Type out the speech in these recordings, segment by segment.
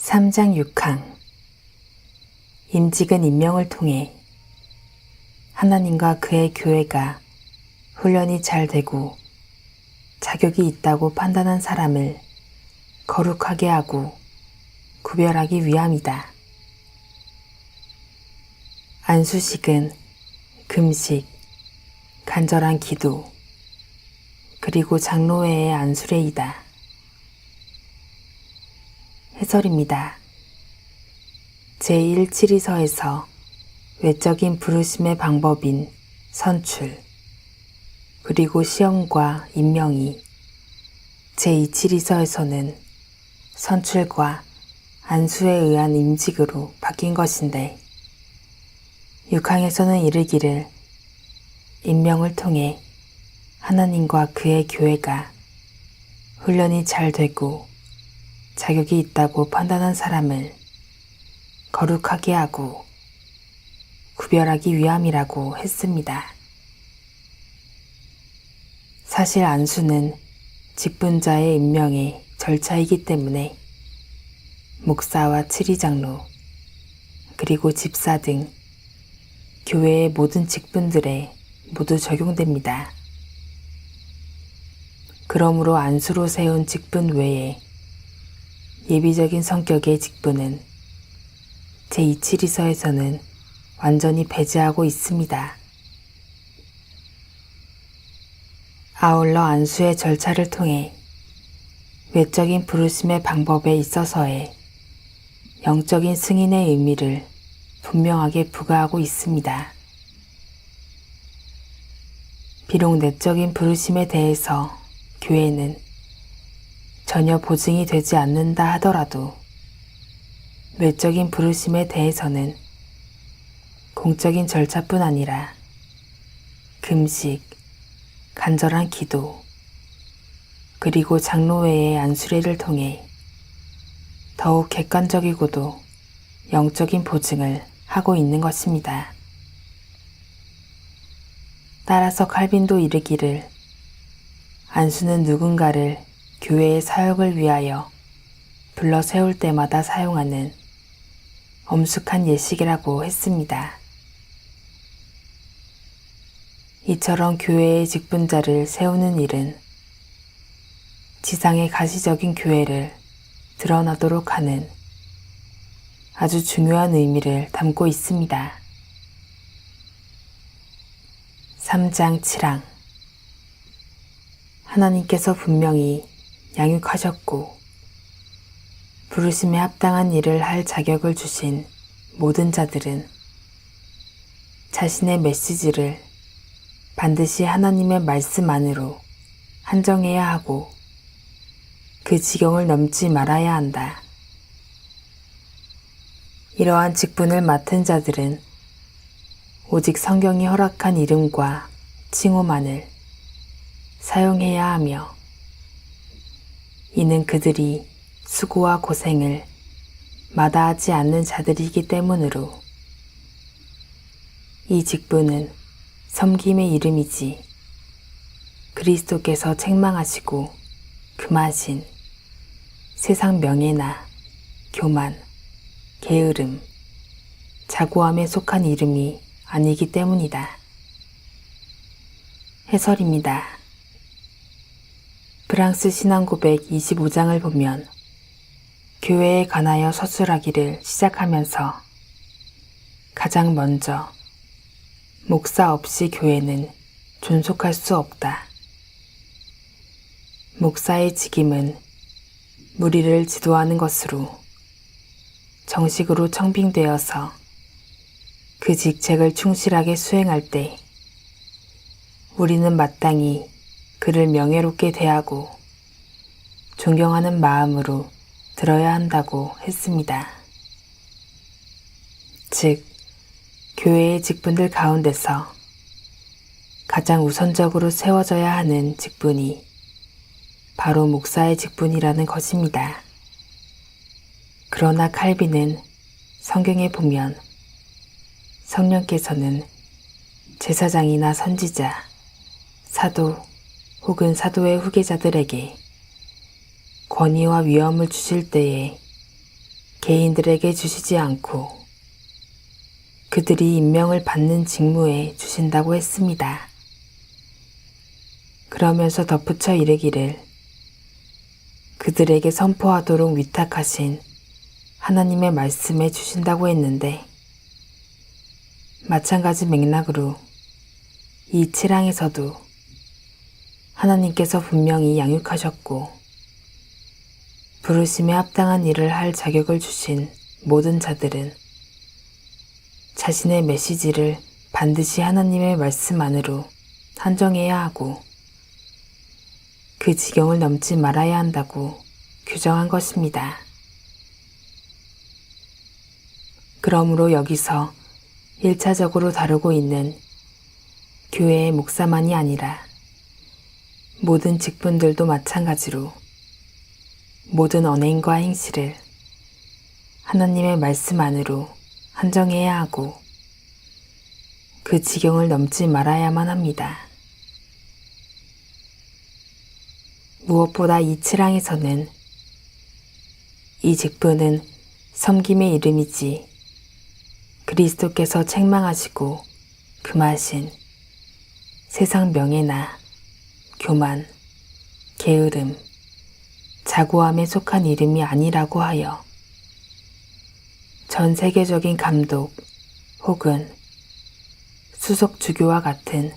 3장 6항 임직은 임명을 통해 하나님과 그의 교회가 훈련이 잘 되고 자격이 있다고 판단한 사람을 거룩하게 하고 구별하기 위함이다. 안수식은 금식, 간절한 기도, 그리고 장로회의 안수례이다. 해설입니다. 제1치리서에서 외적인 부르심의 방법인 선출, 그리고 시험과 임명이 제2치리서에서는 선출과 안수에 의한 임직으로 바뀐 것인데 6항에서는 이르기를 임명을 통해 하나님과 그의 교회가 훈련이 잘 되고 자격이 있다고 판단한 사람을 거룩하게 하고 구별하기 위함이라고 했습니다. 사실 안수는 직분자의 임명의 절차이기 때문에 목사와 치리장로 그리고 집사 등 교회의 모든 직분들에 모두 적용됩니다. 그러므로 안수로 세운 직분 외에 예비적인 성격의 직분은 제2치리서에서는 완전히 배제하고 있습니다. 아울러 안수의 절차를 통해 외적인 부르심의 방법에 있어서의 영적인 승인의 의미를 분명하게 부과하고 있습니다. 비록 내적인 부르심에 대해서 교회는 전혀 보증이 되지 않는다 하더라도 외적인 부르심에 대해서는 공적인 절차뿐 아니라 금식, 간절한 기도, 그리고 장로회의 안수례를 통해 더욱 객관적이고도 영적인 보증을 하고 있는 것입니다. 따라서 칼빈도 이르기를 안수는 누군가를 교회의 사역을 위하여 불러 세울 때마다 사용하는 엄숙한 예식이라고 했습니다. 이처럼 교회의 직분자를 세우는 일은 지상의 가시적인 교회를 드러나도록 하는 아주 중요한 의미를 담고 있습니다. 3장 7항 하나님께서 분명히 양육하셨고 부르심에 합당한 일을 할 자격을 주신 모든 자들은 자신의 메시지를 반드시 하나님의 말씀 안으로 한정해야 하고 그 지경을 넘지 말아야 한다. 이러한 직분을 맡은 자들은 오직 성경이 허락한 이름과 칭호만을 사용해야 하며 이는 그들이 수고와 고생을 마다하지 않는 자들이기 때문으로 이 직분은 섬김의 이름이지 그리스도께서 책망하시고 금하신 세상 명예나 교만, 게으름, 자고함에 속한 이름이 아니기 때문이다. 해설입니다. 프랑스 신앙고백 25장을 보면 교회에 관하여 서술하기를 시작하면서 가장 먼저 목사 없이 교회는 존속할 수 없다. 목사의 직임은 무리를 지도하는 것으로 정식으로 청빙되어서 그 직책을 충실하게 수행할 때 우리는 마땅히 그를 명예롭게 대하고 존경하는 마음으로 들어야 한다고 했습니다. 즉, 교회의 직분들 가운데서 가장 우선적으로 세워져야 하는 직분이 바로 목사의 직분이라는 것입니다. 그러나 칼빈은 성경에 보면 성령께서는 제사장이나 선지자, 사도 혹은 사도의 후계자들에게 권위와 위엄을 주실 때에 개인들에게 주시지 않고 그들이 임명을 받는 직무에 주신다고 했습니다. 그러면서 덧붙여 이르기를 그들에게 선포하도록 위탁하신 하나님의 말씀에 주신다고 했는데, 마찬가지 맥락으로 이 7항에서도 하나님께서 분명히 양육하셨고 부르심에 합당한 일을 할 자격을 주신 모든 자들은 자신의 메시지를 반드시 하나님의 말씀 안으로 한정해야 하고 그 지경을 넘지 말아야 한다고 규정한 것입니다. 그러므로 여기서 1차적으로 다루고 있는 교회의 목사만이 아니라 모든 직분들도 마찬가지로 모든 언행과 행실을 하나님의 말씀 안으로 한정해야 하고 그 지경을 넘지 말아야만 합니다. 무엇보다 이 7항에서는 이 직분은 섬김의 이름이지 그리스도께서 책망하시고 금하신 세상 명예나 교만, 게으름, 자고함에 속한 이름이 아니라고 하여 전 세계적인 감독 혹은 수석 주교와 같은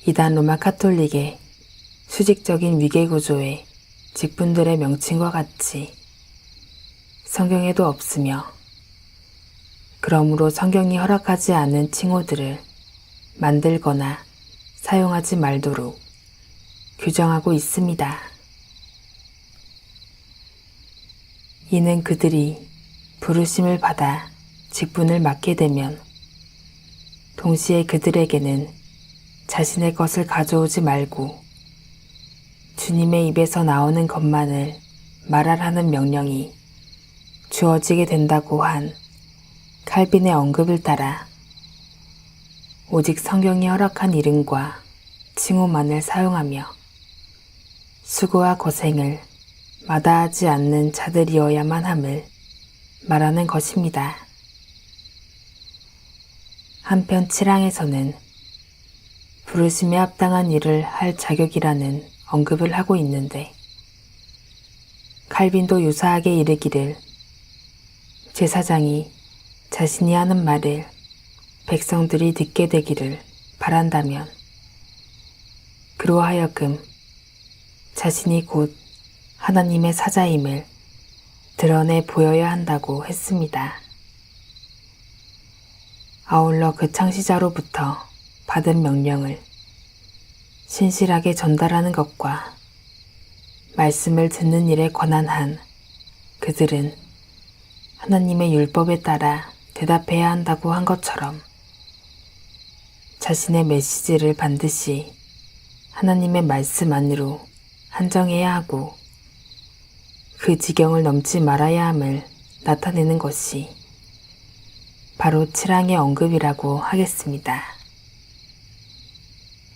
이단 로마 카톨릭의 수직적인 위계구조의 직분들의 명칭과 같이 성경에도 없으며 그러므로 성경이 허락하지 않은 칭호들을 만들거나 사용하지 말도록 규정하고 있습니다. 이는 그들이 부르심을 받아 직분을 맡게 되면 동시에 그들에게는 자신의 것을 가져오지 말고 주님의 입에서 나오는 것만을 말하라는 명령이 주어지게 된다고 한 칼빈의 언급을 따라 오직 성경이 허락한 이름과 칭호만을 사용하며 수고와 고생을 마다하지 않는 자들이어야만 함을 말하는 것입니다. 한편 7항에서는 부르심에 합당한 일을 할 자격이라는 언급을 하고 있는데 칼빈도 유사하게 이르기를 제사장이 자신이 하는 말을 백성들이 듣게 되기를 바란다면 그로 하여금 자신이 곧 하나님의 사자임을 드러내 보여야 한다고 했습니다. 아울러 그 창시자로부터 받은 명령을 신실하게 전달하는 것과 말씀을 듣는 일에 관한 한 그들은 하나님의 율법에 따라 대답해야 한다고 한 것처럼 자신의 메시지를 반드시 하나님의 말씀 안으로 한정해야 하고 그 지경을 넘지 말아야 함을 나타내는 것이 바로 7항의 언급이라고 하겠습니다.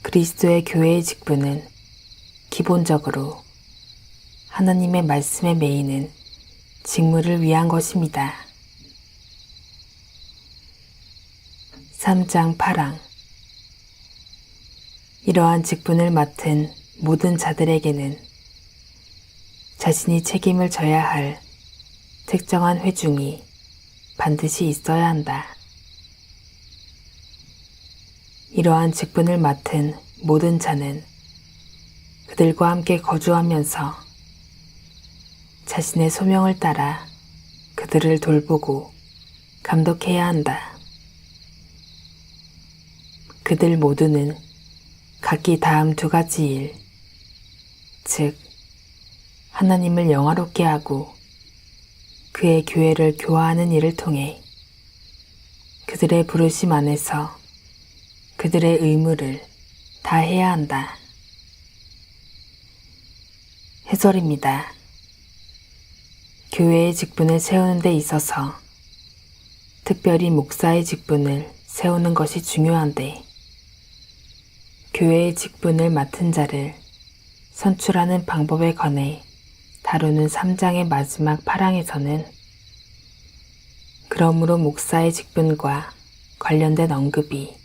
그리스도의 교회의 직분은 기본적으로 하나님의 말씀에 매이는 직무를 위한 것입니다. 3장 8항 이러한 직분을 맡은 모든 자들에게는 자신이 책임을 져야 할 특정한 회중이 반드시 있어야 한다. 이러한 직분을 맡은 모든 자는 그들과 함께 거주하면서 자신의 소명을 따라 그들을 돌보고 감독해야 한다. 그들 모두는 각기 다음 두 가지 일, 즉 하나님을 영화롭게 하고 그의 교회를 교화하는 일을 통해 그들의 부르심 안에서 그들의 의무를 다해야 한다. 해설입니다. 교회의 직분을 세우는 데 있어서 특별히 목사의 직분을 세우는 것이 중요한데 교회의 직분을 맡은 자를 선출하는 방법에 관해 다루는 3장의 마지막 8항에서는 그러므로 목사의 직분과 관련된 언급이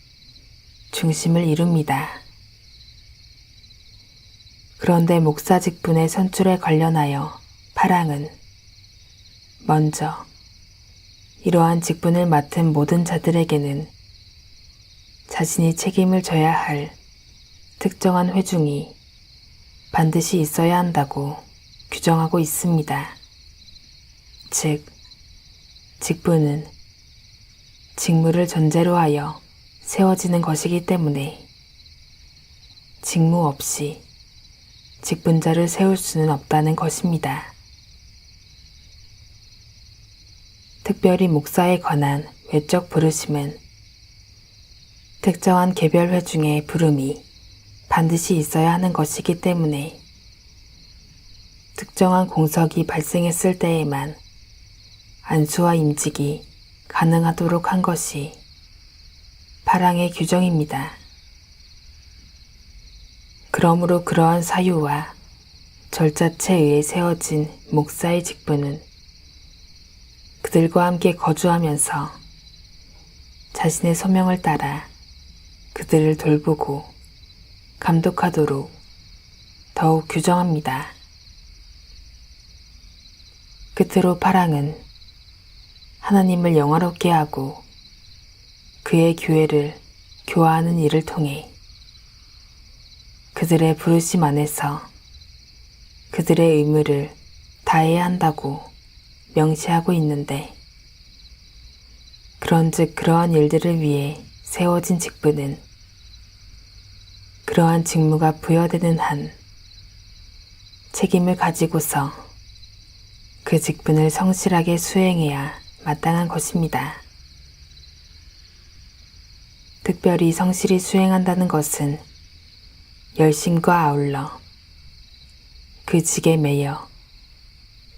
중심을 이룹니다. 그런데 목사 직분의 선출에 관련하여 파랑은 먼저 이러한 직분을 맡은 모든 자들에게는 자신이 책임을 져야 할 특정한 회중이 반드시 있어야 한다고 규정하고 있습니다. 즉, 직분은 직무를 전제로 하여 세워지는 것이기 때문에 직무 없이 직분자를 세울 수는 없다는 것입니다. 특별히 목사에 관한 외적 부르심은 특정한 개별 회중의 부름이 반드시 있어야 하는 것이기 때문에 특정한 공석이 발생했을 때에만 안수와 임직이 가능하도록 한 것이 파랑의 규정입니다. 그러므로 그러한 사유와 절차체에 의해 세워진 목사의 직분은 그들과 함께 거주하면서 자신의 소명을 따라 그들을 돌보고 감독하도록 더욱 규정합니다. 끝으로 파랑은 하나님을 영화롭게 하고 그의 교회를 교화하는 일을 통해 그들의 부르심 안에서 그들의 의무를 다해야 한다고 명시하고 있는데, 그런즉 그러한 일들을 위해 세워진 직분은 그러한 직무가 부여되는 한 책임을 가지고서 그 직분을 성실하게 수행해야 마땅한 것입니다. 특별히 성실히 수행한다는 것은 열심과 아울러 그 직에 매여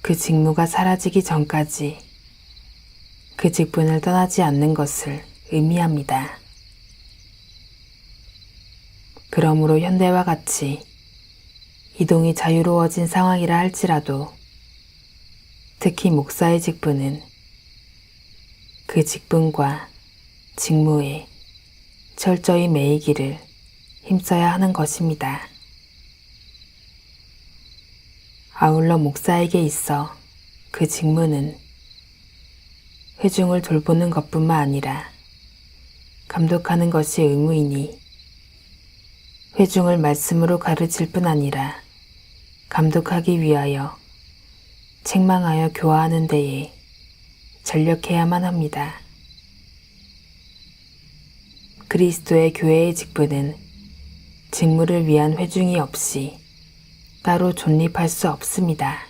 그 직무가 사라지기 전까지 그 직분을 떠나지 않는 것을 의미합니다. 그러므로 현대와 같이 이동이 자유로워진 상황이라 할지라도 특히 목사의 직분은 그 직분과 직무에 철저히 매이기를 힘써야 하는 것입니다. 아울러 목사에게 있어 그 직무는 회중을 돌보는 것뿐만 아니라 감독하는 것이 의무이니 회중을 말씀으로 가르칠 뿐 아니라 감독하기 위하여 책망하여 교화하는 데에 전력해야만 합니다. 그리스도의 교회의 직분은 직무를 위한 회중이 없이 따로 존립할 수 없습니다.